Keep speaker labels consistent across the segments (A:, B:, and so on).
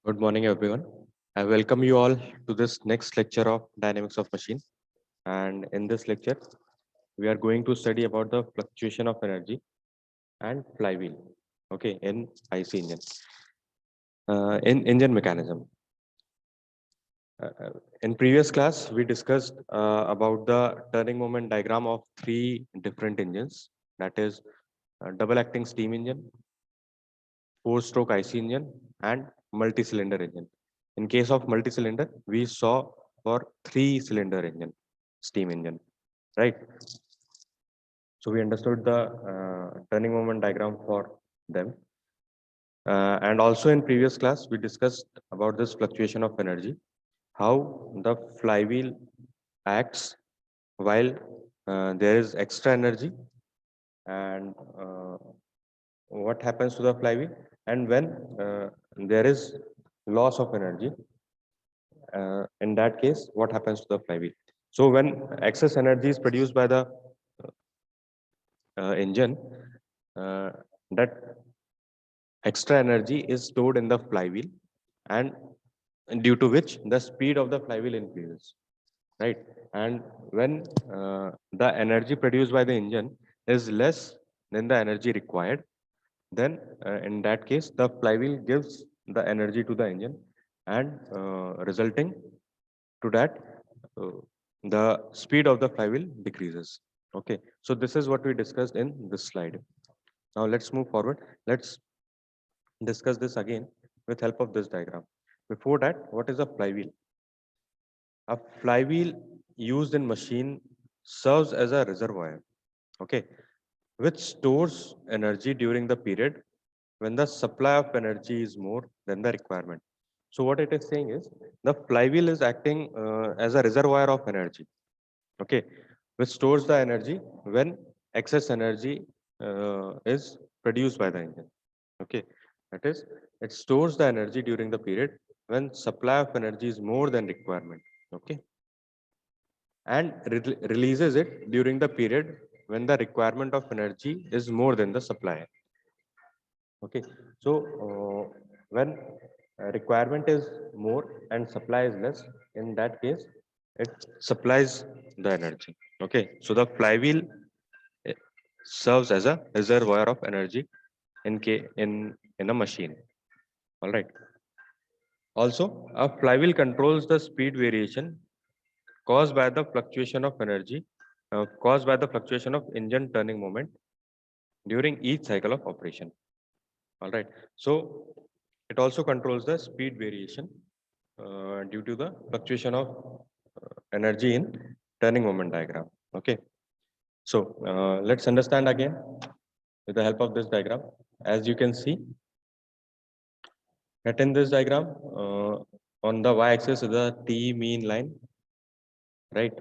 A: Good morning, everyone. I welcome you all to this next lecture of Dynamics of Machine. And in this lecture, we are going to study about the fluctuation of energy and flywheel. Okay, in IC engine, in engine mechanism. In previous class, we discussed about the turning moment diagram of three different engines. That is, double acting steam engine, four-stroke IC engine, and multi-cylinder engine. In case of multi-cylinder, we saw for three-cylinder engine, steam engine, right? So we understood the turning moment diagram for them. And also in previous class, we discussed about this fluctuation of energy, how the flywheel acts while there is extra energy, and what happens to the flywheel, and when there is loss of energy, in that case, what happens to the flywheel. So when excess energy is produced by the engine, uh, that extra energy is stored in the flywheel, and due to which the speed of the flywheel increases, right? And when the energy produced by the engine is less than the energy required, then in that case the flywheel gives the energy to the engine, and resulting to that, uh, the speed of the flywheel decreases. Okay, so this is what we discussed in this slide. Now let's move forward. Let's discuss this again with help of this diagram. Before that, what is a flywheel? A flywheel used in machine serves as a reservoir, okay, which stores energy during the period when the supply of energy is more than the requirement. So what it is saying is the flywheel is acting as a reservoir of energy, okay, which stores the energy when excess energy is produced by the engine. Okay, that is, it stores the energy during the period when supply of energy is more than requirement. Okay, and releases it during the period when the requirement of energy is more than the supply. Okay, so when requirement is more and supply is less, in that case, it supplies the energy. Okay, so the flywheel eh, serves as a reservoir of energy in a machine. All right. Also, a flywheel controls the speed variation caused by the fluctuation of energy, caused by the fluctuation of engine turning moment during each cycle of operation. All right. So it also controls the speed variation due to the fluctuation of energy in turning moment diagram. Okay. So let's understand again with the help of this diagram. As you can see, that in this diagram, on the y-axis is the T mean line, right?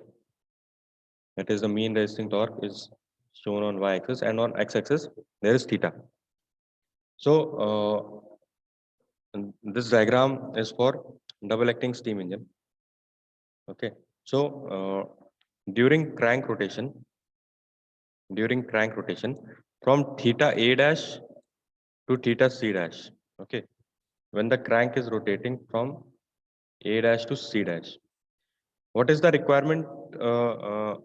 A: That is the mean resisting torque is shown on y-axis, and on x-axis there is theta. So this diagram is for double acting steam engine. Okay, so during crank rotation from theta a dash to theta c dash. Okay, when the crank is rotating from a dash to c dash, what is the requirement?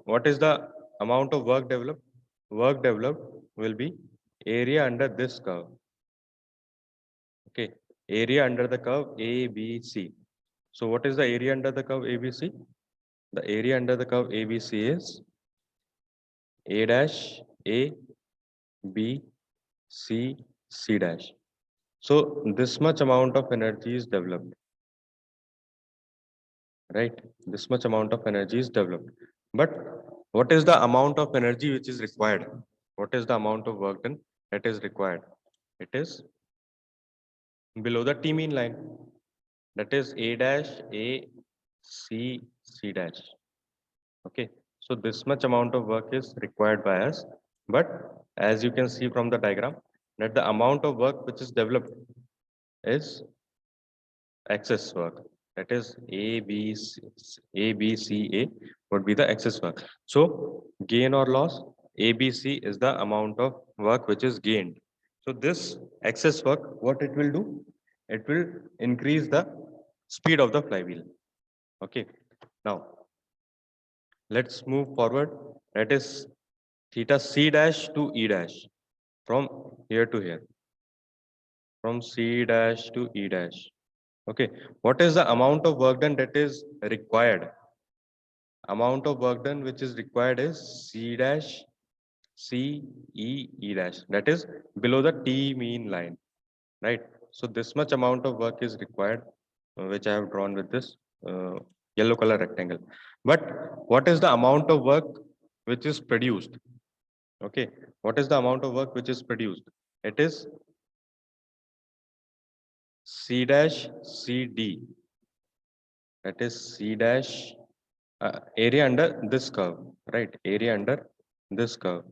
A: What is the amount of work developed? Work developed will be area under this curve. Okay, area under the curve ABC. So what is the area under the curve ABC? The area under the curve ABC is A dash, A, B, C, C dash. So this much amount of energy is developed, right? This much amount of energy is developed. But what is the amount of energy which is required? What is the amount of work done that is required? It is below the T mean line. That is A dash, A, C, C dash. Okay, so this much amount of work is required by us, but as you can see from the diagram, that the amount of work which is developed is excess work. That is A, B, C, A would be the excess work. So gain or loss, ABC is the amount of work which is gained. So this excess work, what it will do? it will increase the speed of the flywheel. Okay. Now let's move forward. That is theta C dash to E dash from here to here, from C dash to E dash. Okay. What is the amount of work done that is required? Amount of work done which is required is C dash C E E dash. That is below the T mean line, right? So this much amount of work is required, which I have drawn with this yellow color rectangle. But what is the amount of work which is produced? Okay, what is the amount of work which is produced? It is C dash C D. That is C dash area under this curve, right? Area under this curve.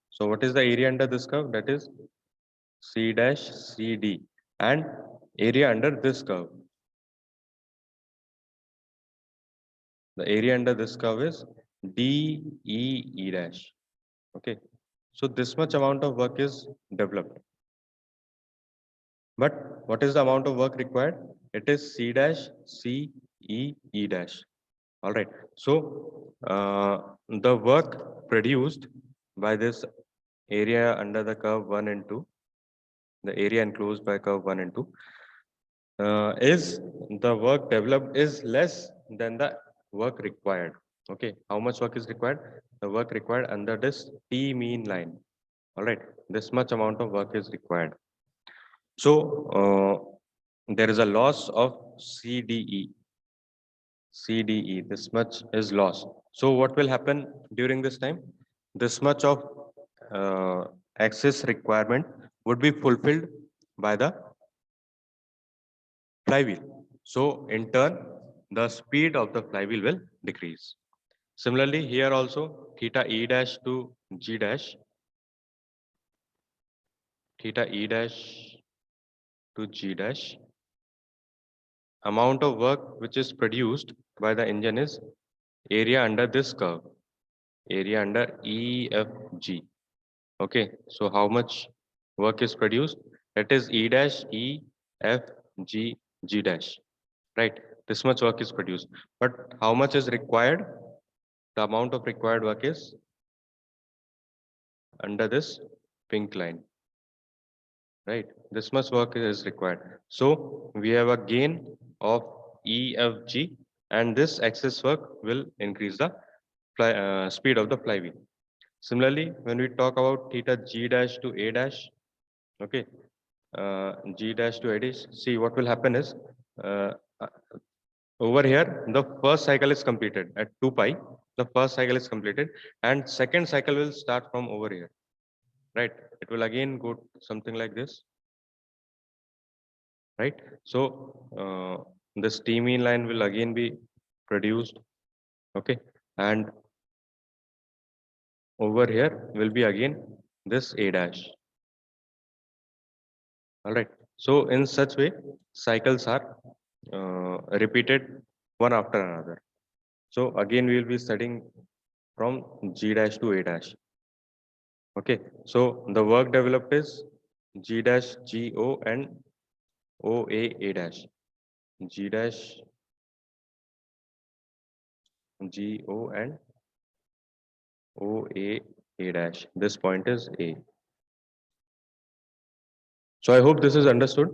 A: So what is the area under this curve? That is C dash CD, and area under this curve. The area under this curve is DEE dash. Okay. So this much amount of work is developed. But what is the amount of work required? It is C dash CEE dash. All right. So the work produced by this area under the curve 1 and 2, the area enclosed by curve 1 and 2, is the work developed is less than the work required. Okay, how much work is required? The work required under this T mean line. All right, this much amount of work is required. So there is a loss of CDE. CDE, this much is lost. So what will happen during this time? This much of access requirement would be fulfilled by the flywheel. So in turn, the speed of the flywheel will decrease. Similarly, here also theta E dash to G dash, theta E dash to G dash, amount of work which is produced by the engine is area under this curve, area under EFG. Okay, so how much work is produced? That is E dash EFG G dash, right? This much work is produced. But how much is required? The amount of required work is under this pink line, right? This much work is required. So we have a gain of EFG, and this excess work will increase the speed of the flywheel. Similarly, when we talk about theta G dash to A dash, okay, G dash to A dash, see what will happen is uh, uh, over here, the first cycle is completed at 2 pi. The first cycle is completed, and second cycle will start from over here, right? It will again go something like this, right? So this T mean line will again be produced, okay, and over here will be again this A dash. All right. So in such way, cycles are repeated one after another. So again, we will be studying from G dash to A dash. Okay. So the work developed is G dash GO and OA A dash. G dash GO and OA A dash. This point is A. So I hope this is understood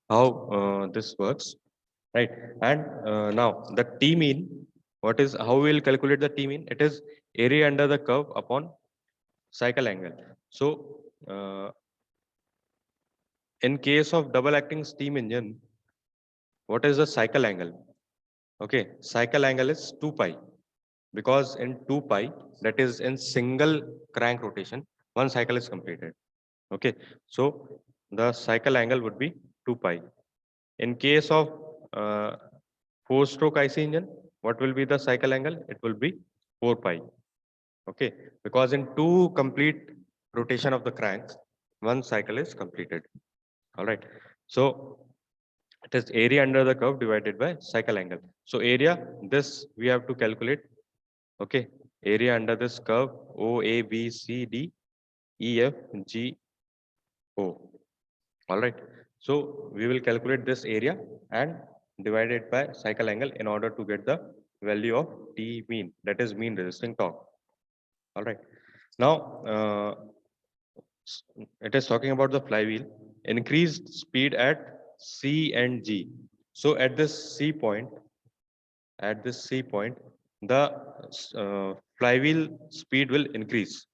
A: how this works, right? And now the T mean, what is how we will calculate the T mean? It is area under the curve upon cycle angle. So in case of double acting steam engine, what is the cycle angle? Okay, cycle angle is 2 pi, because in 2 pi, that is in single crank rotation, one cycle is completed. Okay, so the cycle angle would be 2 pi. In case of uh, 4-stroke IC engine, what will be the cycle angle? It will be 4 pi. Okay, because in two complete rotation of the cranks, one cycle is completed. All right. So it is area under the curve divided by cycle angle. So area, this we have to calculate. Okay, area under this curve O, A, B, C, D, E, F, G, O. All right. So we will calculate this area and divide it by cycle angle in order to get the value of T mean, that is mean resisting torque. All right. Now, it is talking about the flywheel, increased speed at C and G. So at this C point, the flywheel speed will increase.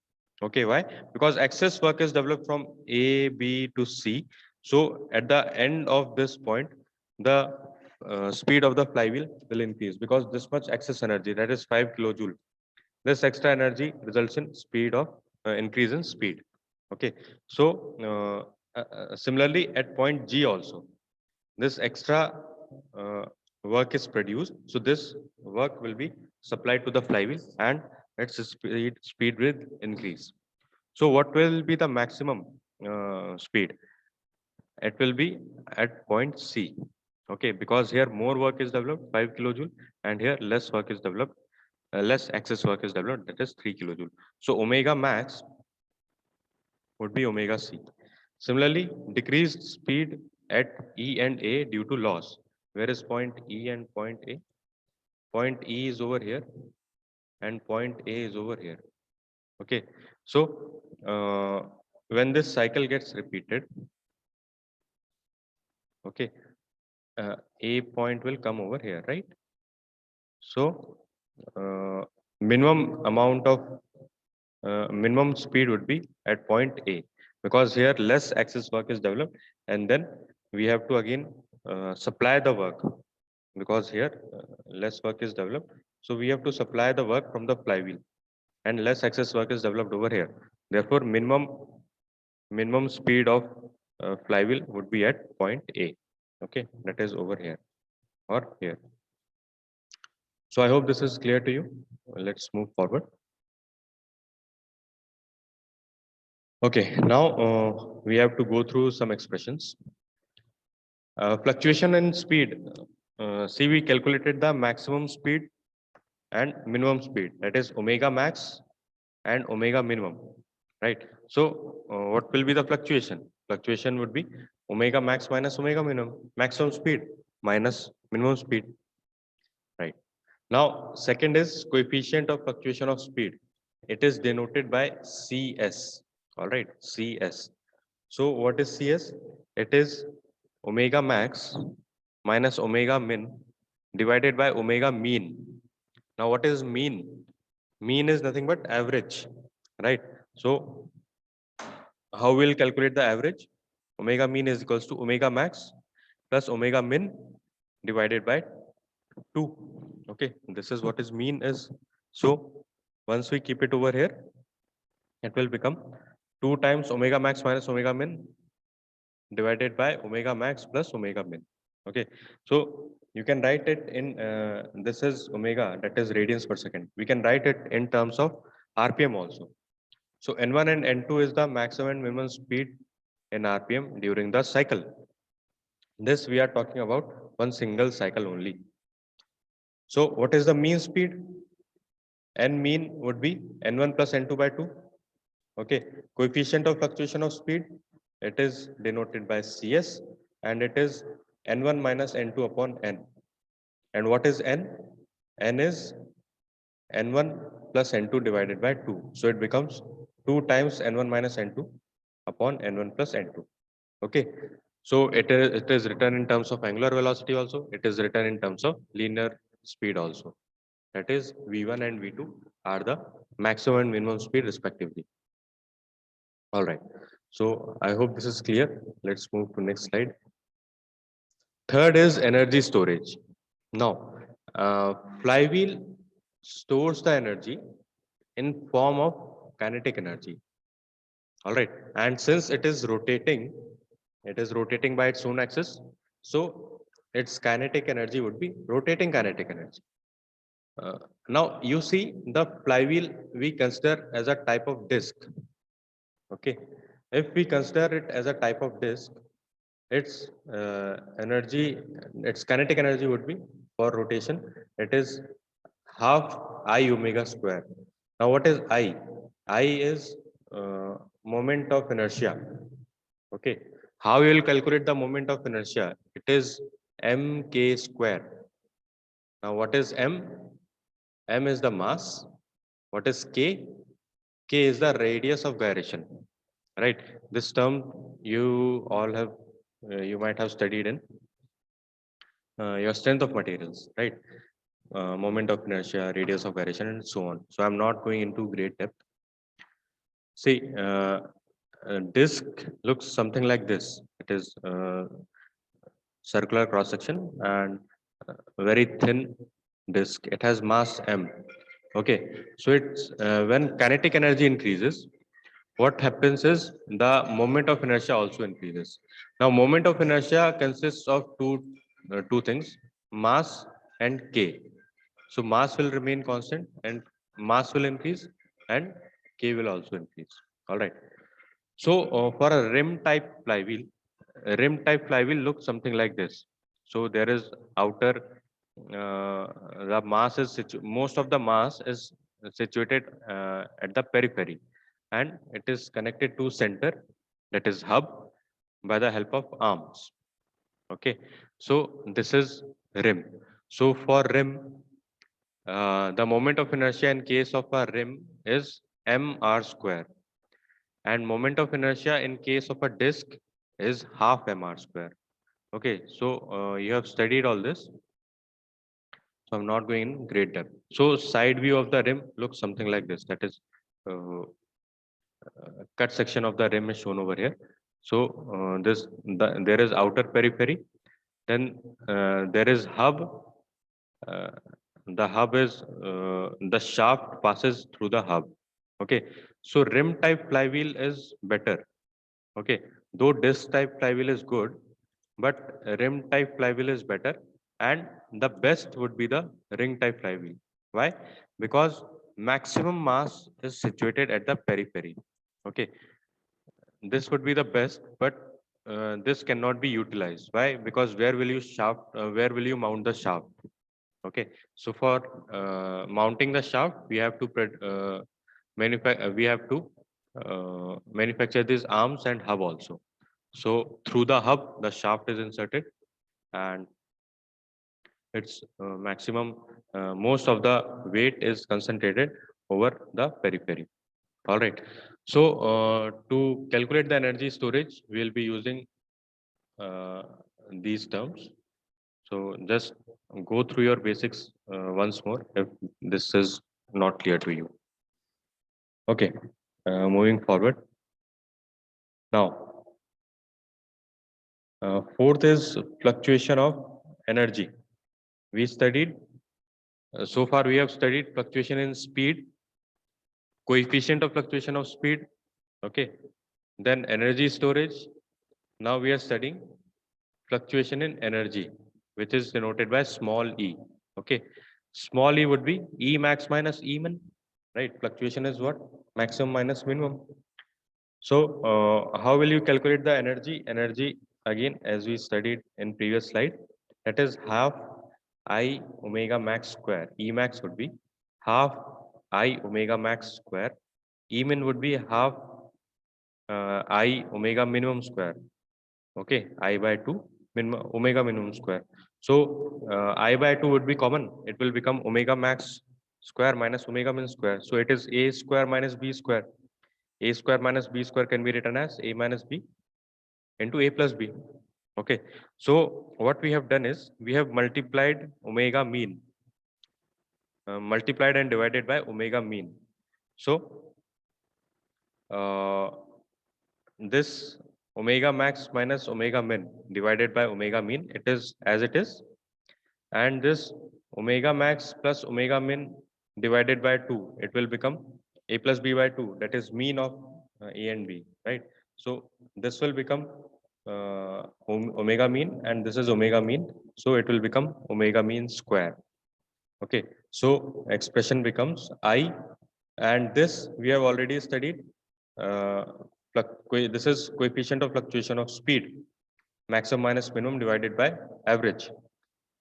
A: Okay, why? Because excess work is developed from A, B to C. So at the end of this point, the speed of the flywheel will increase because this much excess energy, that is 5 kilojoule. This extra energy results in speed of increase in speed. Okay, so similarly at point G also, this extra uh, work is produced. So this work will be supplied to the flywheel and its speed will increase. So what will be the maximum speed? It will be at point C. Okay, because here more work is developed, 5 kilojoule, and here less work is developed, less excess work is developed, that is 3 kilojoule. So omega max would be omega C. Similarly, decreased speed at E and A due to loss. Where is point E and point A? Point E is over here and point A is over here. Okay, so when this cycle gets repeated, okay, A point will come over here, right? So minimum amount of minimum speed would be at point A because here less excess work is developed, and then we have to again supply the work because here less work is developed. So we have to supply the work from the flywheel and less excess work is developed over here. Therefore, minimum speed of flywheel would be at point A. Okay, that is over here or here. So I hope this is clear to you. Let's move forward. Okay, now we have to go through some expressions. Fluctuation in speed. See, we calculated the maximum speed and minimum speed, that is omega max and omega minimum, right? So what will be the fluctuation? Fluctuation would be omega max minus omega minimum, maximum speed minus minimum speed, right? Now, second is coefficient of fluctuation of speed. It is denoted by CS, all right, CS. So what is CS? It is omega max minus omega min divided by omega mean. Now, what is mean? Mean is nothing but average, right? So how we'll calculate the average? Omega mean is equals to omega max plus omega min divided by 2. Okay, this is what is mean is. So once we keep it over here, it will become 2 times omega max minus omega min divided by omega max plus omega min. Okay, so you can write it in this is omega, that is radians per second. We can write it in terms of RPM also. So N1 and N2 is the maximum and minimum speed in RPM during the cycle. This we are talking about one single cycle only. So what is the mean speed? N mean would be N1 plus N2 by 2. Okay, coefficient of fluctuation of speed, it is denoted by CS and it is N1 minus N2 upon N. And what is N? N is N1 plus N2 divided by 2. So it becomes 2 times N1 minus N2 upon N1 plus N2. Okay, so it is written in terms of angular velocity also. It is written in terms of linear speed also. That is V1 and V2 are the maximum and minimum speed respectively. All right. So I hope this is clear. Let's move to next slide. Third is energy storage. Now, flywheel stores the energy in form of kinetic energy. All right. And since it is rotating by its own axis. So its kinetic energy would be rotating kinetic energy. Now you see the flywheel we consider as a type of disk. Okay. If we consider it as a type of disk, its energy, its kinetic energy would be for rotation. It is half I omega square. Now what is I? I is moment of inertia. Okay. How you will calculate the moment of inertia? It is mk square. Now, what is m? M is the mass. What is k? K is the radius of gyration. Right. This term you all have, you might have studied in your strength of materials, right? Moment of inertia, radius of gyration, and so on. So I'm not going into great depth. See, a disk looks something like this. It is circular cross section and very thin disk. It has mass m. Okay, so it's when kinetic energy increases, what happens is the moment of inertia also increases. Now, moment of inertia consists of two things: mass and k. So mass will remain constant and mass will increase and k will also increase. All right. So for a rim type flywheel looks something like this. So there is outer, the mass is most of the mass is situated at the periphery, and it is connected to center, that is hub, by the help of arms. Okay, so this is rim. So for rim, the moment of inertia in case of a rim is mr square, and moment of inertia in case of a disk is half mr square. Okay, so you have studied all this, so I'm not going in great depth. So side view of the rim looks something like this. That is cut section of the rim is shown over here. So there is outer periphery, then there is hub. Uh, the hub is the shaft passes through the hub. Okay, so rim type flywheel is better. Okay, though disc type flywheel is good, but rim type flywheel is better, and the best would be the ring type flywheel. Why? Because maximum mass is situated at the periphery. Okay, this would be the best, but this cannot be utilized. Why? Because where will you mount the shaft? Okay, so for mounting the shaft, we have to manufacture these arms and hub also. So through the hub, the shaft is inserted, and its maximum, most of the weight is concentrated over the periphery. All right. So to calculate the energy storage, we will be using uh, these terms. So just go through your basics once more if this is not clear to you. Okay, moving forward. Now, fourth is fluctuation of energy. We studied, so far we have studied fluctuation in speed, coefficient of fluctuation of speed, okay, then energy storage. Now we are studying fluctuation in energy, which is denoted by small e. Okay, small e would be E max minus E min, right? Fluctuation is what? Maximum minus minimum. So how will you calculate the energy? Energy, again, as we studied in previous slide, that is half I omega max square. E max would be half I omega max square. E min would be half I omega minimum square. Okay, I by 2 minimum, omega minimum square. So I by 2 would be common. It will become omega max square minus omega min square. So it is a square minus b square. A square minus b square can be written as a minus b into a plus b. Okay, so what we have done is we have multiplied omega mean, multiplied and divided by omega mean. So this omega max minus omega min divided by omega mean, it is as it is, and this omega max plus omega min divided by 2, it will become a plus b by 2, that is mean of a and b, right? So this will become omega mean, and this is omega mean, so it will become omega mean square. Okay, so expression becomes I, and this we have already studied. Uh, this is coefficient of fluctuation of speed, maximum minus minimum divided by average,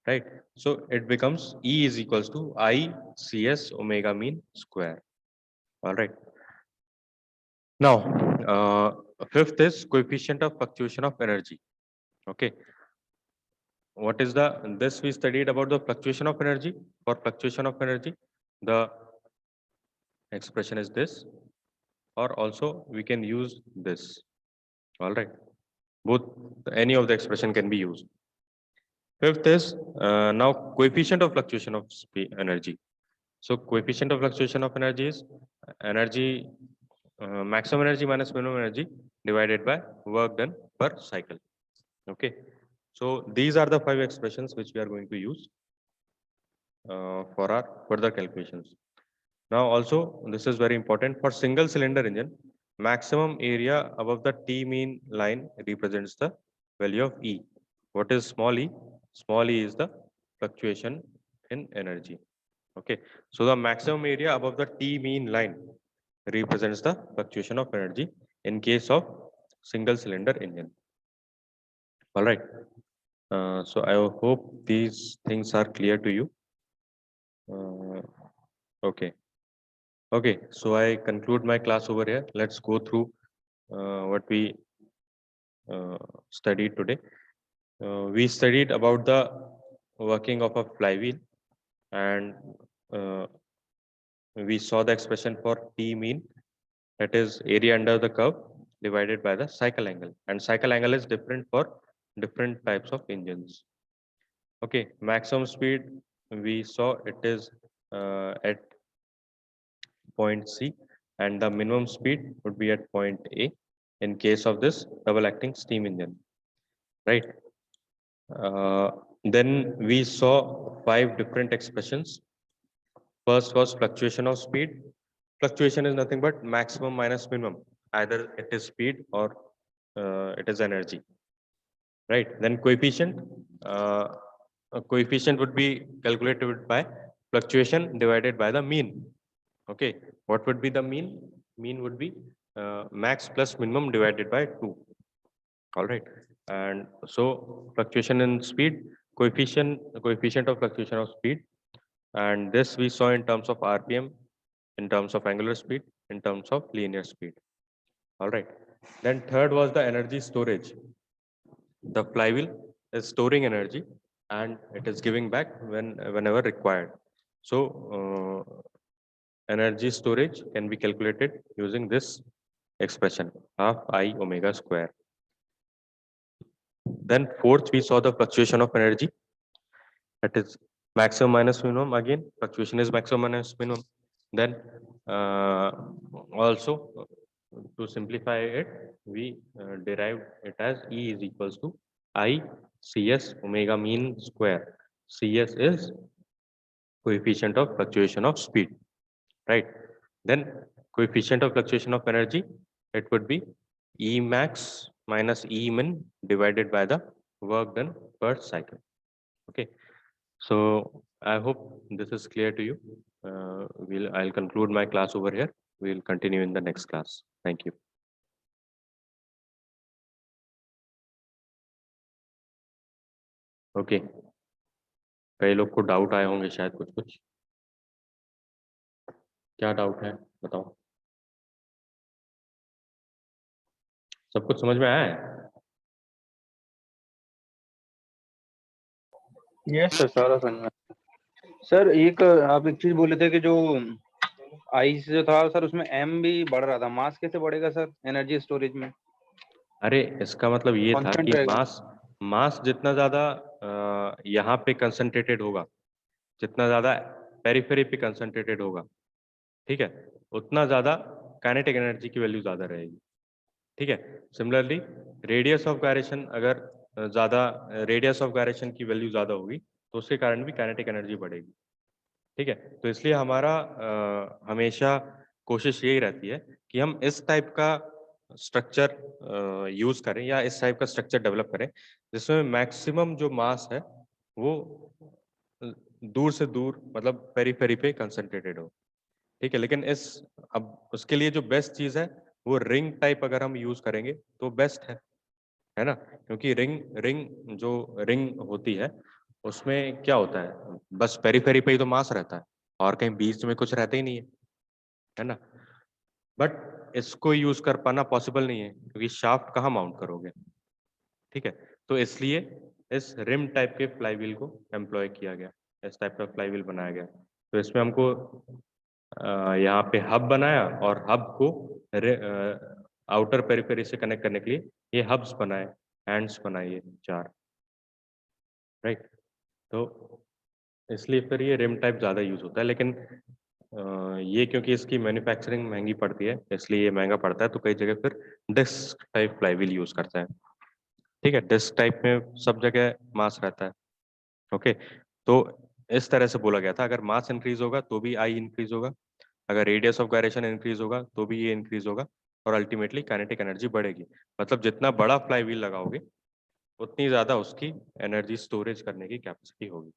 A: right? So it becomes E is equals to I CS omega mean square. All right. Now, fifth is coefficient of fluctuation of energy. Okay, what is this we studied about the fluctuation of energy. For fluctuation of energy, the expression is this, or also we can use this. All right, both, any of the expression can be used. Fifth is now coefficient of fluctuation of energy. So coefficient of fluctuation of energy is energy, maximum energy minus minimum energy divided by work done per cycle. Okay, so these are the 5 expressions which we are going to use for our further calculations. Now also, this is very important for single cylinder engine. Maximum area above the T mean line represents the value of E. What is small e? Small e is the fluctuation in energy. Okay, so the maximum area above the T mean line represents the fluctuation of energy in case of single cylinder engine. All right. So I hope these things are clear to you. Okay. Okay, so I conclude my class over here. Let's go through what we studied today. We studied about the working of a flywheel, and we saw the expression for T mean, that is area under the curve divided by the cycle angle, and cycle angle is different for different types of engines. Okay, maximum speed we saw it is at point C, and the minimum speed would be at point A in case of this double acting steam engine, right? Then we saw 5 different expressions. First was fluctuation of speed. Fluctuation is nothing but maximum minus minimum. Either it is speed or it is energy, right? Then coefficient. A coefficient would be calculated by fluctuation divided by the mean. Okay, what would be the mean? Mean would be max plus minimum divided by 2. All right, and so fluctuation in speed, coefficient of fluctuation of speed, and this we saw in terms of RPM, in terms of angular speed, in terms of linear speed. All right, then third was the energy storage. The flywheel is storing energy and it is giving back whenever required. So energy storage can be calculated using this expression, half I omega square. Then fourth, we saw the fluctuation of energy. That is maximum minus minimum. Again, fluctuation is maximum minus minimum. Then also to simplify it, we derived it as E is equals to I CS omega mean square. CS is coefficient of fluctuation of speed, right? Then coefficient of fluctuation of energy, it would be E max minus E min divided by the work done per cycle. Okay, so I hope this is clear to you. I'll conclude my class over here. We'll continue in the next class. Thank you. Okay, कई लोग को doubt आए होंगे शायद कुछ क्या doubt है बताओ। सब कुछ समझ में आया है?
B: यस सर, सारा समझ में। सर एक आप एक चीज बोले थे कि जो आई जो था सर उसमें एम भी बढ़ रहा था, मास कैसे बढ़ेगा सर एनर्जी स्टोरेज में?
A: अरे इसका मतलब ये था कि मास जितना ज्यादा यहाँ पे कंसंट्रेटेड होगा, जितना ज्यादा पेरिफेरी पे कंसंट्रेटेड होगा, ठीक है, उतना ज्यादा काइनेटिक एनर्जी की वैल्यू ज्यादा रहेगी। ठीक है, सिमिलरली रेडियस ऑफ गायरेशन, अगर ज्यादा रेडियस ऑफ गायरेशन की वैल्यू ज्यादा होगी तो उसके कारण भी काइनेटिक एनर्जी बढ़ेगी। ठीक है, तो इसलिए हमारा हमेशा कोशिश यही रहती है कि हम इस टाइप का स्ट्रक्चर यूज करें या इस टाइप का स्ट्रक्चर डेवलप करें जिसमें मैक्सिमम जो मास है वो दूर से दूर मतलब पेरीफेरी पे कंसंट्रेटेड हो। ठीक है, लेकिन अब उसके लिए जो बेस्ट चीज है वो रिंग टाइप अगर हम यूज करेंगे तो बेस्ट है ना, क्योंकि रिंग होती है उसमें क्या होता है, बस पेरीफेरी पे ही तो मास रहता है और कहीं बीच में कुछ रहता ही नहीं है ना। बट इसको यूज कर पाना पॉसिबल नहीं है क्योंकि शाफ्ट कहाँ माउंट करोगे, ठीक है। तो इसलिए इस रिम टाइप के फ्लाईव्हील को एम्प्लॉय किया गया, इस टाइप का फ्लाईव्हील बनाया गया। तो इसमें हमको यहाँ पे हब बनाया और हब को आउटर पेरिफेरी से कनेक्ट करने के लिए ये हब्स बनाए, हैंड्स बनाए ये 4, राइट। तो इसलिए फिर ये रिम टाइप ज़्यादा यूज होता है, लेकिन ये क्योंकि इसकी मैन्युफैक्चरिंग महंगी पड़ती है इसलिए ये महंगा पड़ता है, तो कई जगह फिर डिस्क टाइप फ्लाईव्हील यूज करता है, ठीक है। डिस्क टाइप में सब जगह मास रहता है, ओके। तो इस तरह से बोला गया था, अगर मास इंक्रीज होगा तो भी आई इंक्रीज होगा, अगर रेडियस ऑफ गायरेशन इंक्रीज होगा तो भी ये इंक्रीज होगा, और अल्टीमेटली काइनेटिक एनर्जी बढ़ेगी। मतलब जितना बड़ा फ्लाईव्हील लगाओगे उतनी ज्यादा उसकी एनर्जी स्टोरेज करने की कैपेसिटी होगी।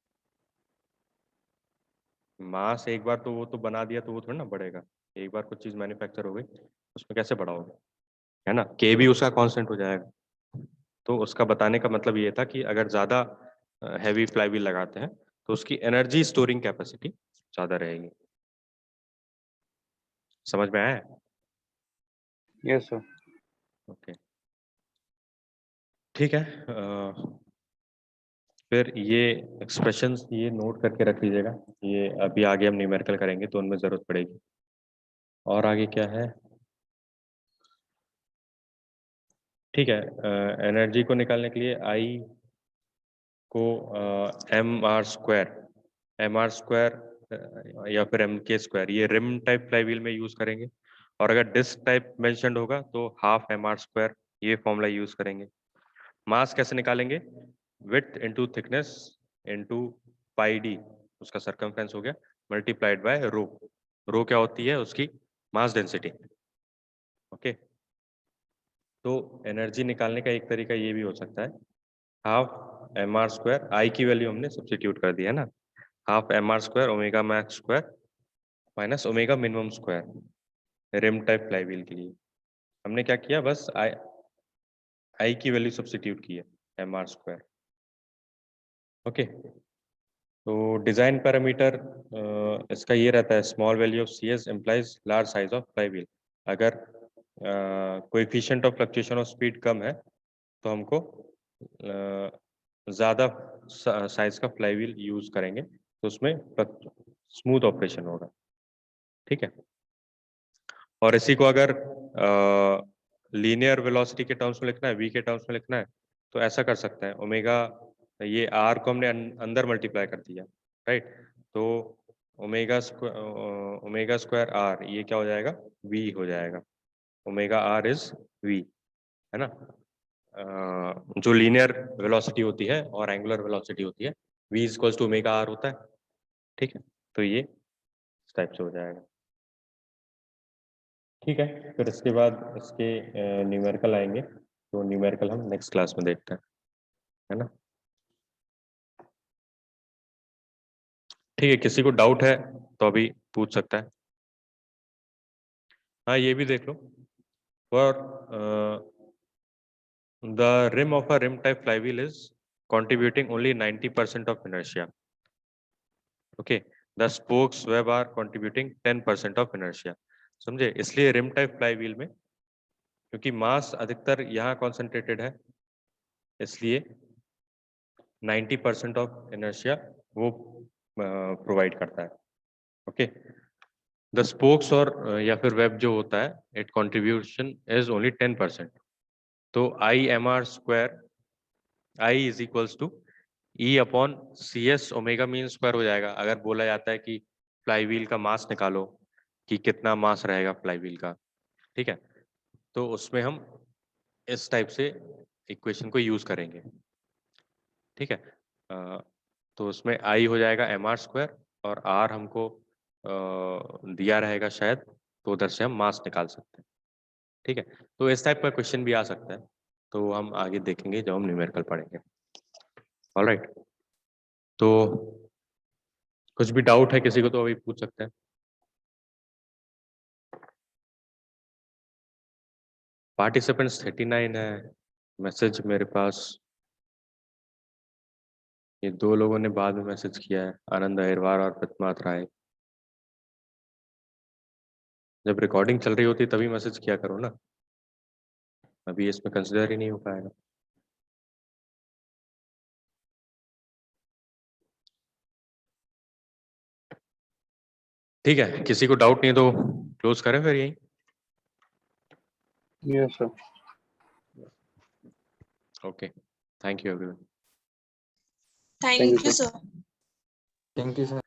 A: मास एक बार तो वो तो बना दिया तो वो थोड़ा ना बढ़ेगा, एक बार कुछ चीज मैन्युफैक्चर हो गई उसमें कैसे बढ़ाओगे, है ना। के भी उसका कांस्टेंट हो जाएगा। तो उसका बताने का मतलब ये था कि अगर ज्यादा हैवी फ्लाईव्हील लगाते हैं तो उसकी एनर्जी स्टोरिंग कैपेसिटी ज्यादा रहेगी। समझ में आया?
B: Yes sir.
A: ओके, ठीक है। फिर ये एक्सप्रेशंस ये नोट करके रख लीजिएगा, ये अभी आगे हम न्यूमेरिकल करेंगे तो उनमें जरूरत पड़ेगी। और आगे क्या है, ठीक है। एनर्जी को निकालने के लिए आई को mr² या फिर mk², ये रिम टाइप फ्लाईव्हील में यूज करेंगे। और अगर डिस्क टाइप मेंशन्ड होगा तो हाफ mr², ये फॉर्मूला यूज करेंगे। मास कैसे निकालेंगे, width into thickness into pi D, उसका सरकमफ्रेंस हो गया, मल्टीप्लाइड बाय रो। रो क्या होती है, उसकी मास डेंसिटी, ओके। तो एनर्जी निकालने का एक तरीका ये भी हो सकता है, हाफ mr², आई की वैल्यू हमने सब्स्टिट्यूट कर दी है ना, half mr² omega max square minus omega minimum square. Rim type flywheel के लिए हमने क्या किया, बस आई की वैल्यू सब्स्टिट्यूट की है, mr², ओके। तो डिजाइन पैरामीटर इसका ये रहता है, small value of C S implies large size of flywheel. अगर coefficient of fluctuation of speed कम है तो हमको ज़्यादा साइज का फ्लाईव्हील यूज करेंगे तो उसमें स्मूथ ऑपरेशन होगा, ठीक है। और इसी को अगर लीनियर वेलोसिटी के टर्म्स में लिखना है, वी के टर्म्स में लिखना है, तो ऐसा कर सकते हैं, ओमेगा, ये आर को हमने अंदर मल्टीप्लाई कर दिया, राइट। तो ओमेगा स्क्वायर आर, ये क्या हो जाएगा, वी हो जाएगा। ओमेगा आर इज वी, है ना। जो लीनियर वेलोसिटी होती है और एंगुलर वेलोसिटी होती है, V is equals to omega R होता है, ठीक है। तो ये इस टाइप से हो जाएगा, ठीक है। फिर इसके बाद इसके न्यूमेरिकल आएंगे, तो न्यूमेरिकल हम नेक्स्ट क्लास में देखते हैं, है ना। ठीक है, किसी को डाउट है तो अभी पूछ सकता है। हाँ, ये भी देख लो, for the rim of a rim type flywheel is contributing only 90% of inertia, okay, the spokes web are contributing 10% of inertia। समझे, इसलिए रिम टाइप फ्लाईव्हील में क्योंकि मास अधिकतर यहाँ कॉन्सेंट्रेटेड है, इसलिए 90% ऑफ इनर्शिया वो प्रोवाइड करता है, ओके। द स्पोक्स और या फिर वेब जो होता है, इट कंट्रीब्यूशन इज ओनली 10%। तो I M R square, I is equals to E upon C S omega mean square हो जाएगा। अगर बोला जाता है कि फ्लाईव्हील का मास निकालो कि कितना मास रहेगा फ्लाईव्हील का, ठीक है, तो उसमें हम इस टाइप से इक्वेशन को यूज करेंगे, ठीक है। तो उसमें आई हो जाएगा mr² और r हमको दिया रहेगा शायद, तो उधर से हम मास निकाल सकते हैं, ठीक है। तो इस टाइप का क्वेश्चन भी आ सकता है, तो हम आगे देखेंगे जब हम न्यूमेरिकल पढ़ेंगे, ऑलराइट। तो कुछ भी डाउट है किसी को तो अभी पूछ सकते हैं। पार्टिसिपेंट्स 39 है, मैसेज मेरे पास ये 2 लोगों ने बाद में मैसेज किया है, आनंद अहिरवार और प्रतिमात राय। जब रिकॉर्डिंग चल रही होती तभी मैसेज किया करो ना, अभी इसमें कंसिडर ही नहीं हो पाएगा। ठीक है, किसी को डाउट नहीं तो क्लोज करें फिर यही।
B: Yes sir.
A: Okay, thank you everyone.
B: Thank you,
C: Thank you,
B: sir.
C: sir.
D: Thank you, sir.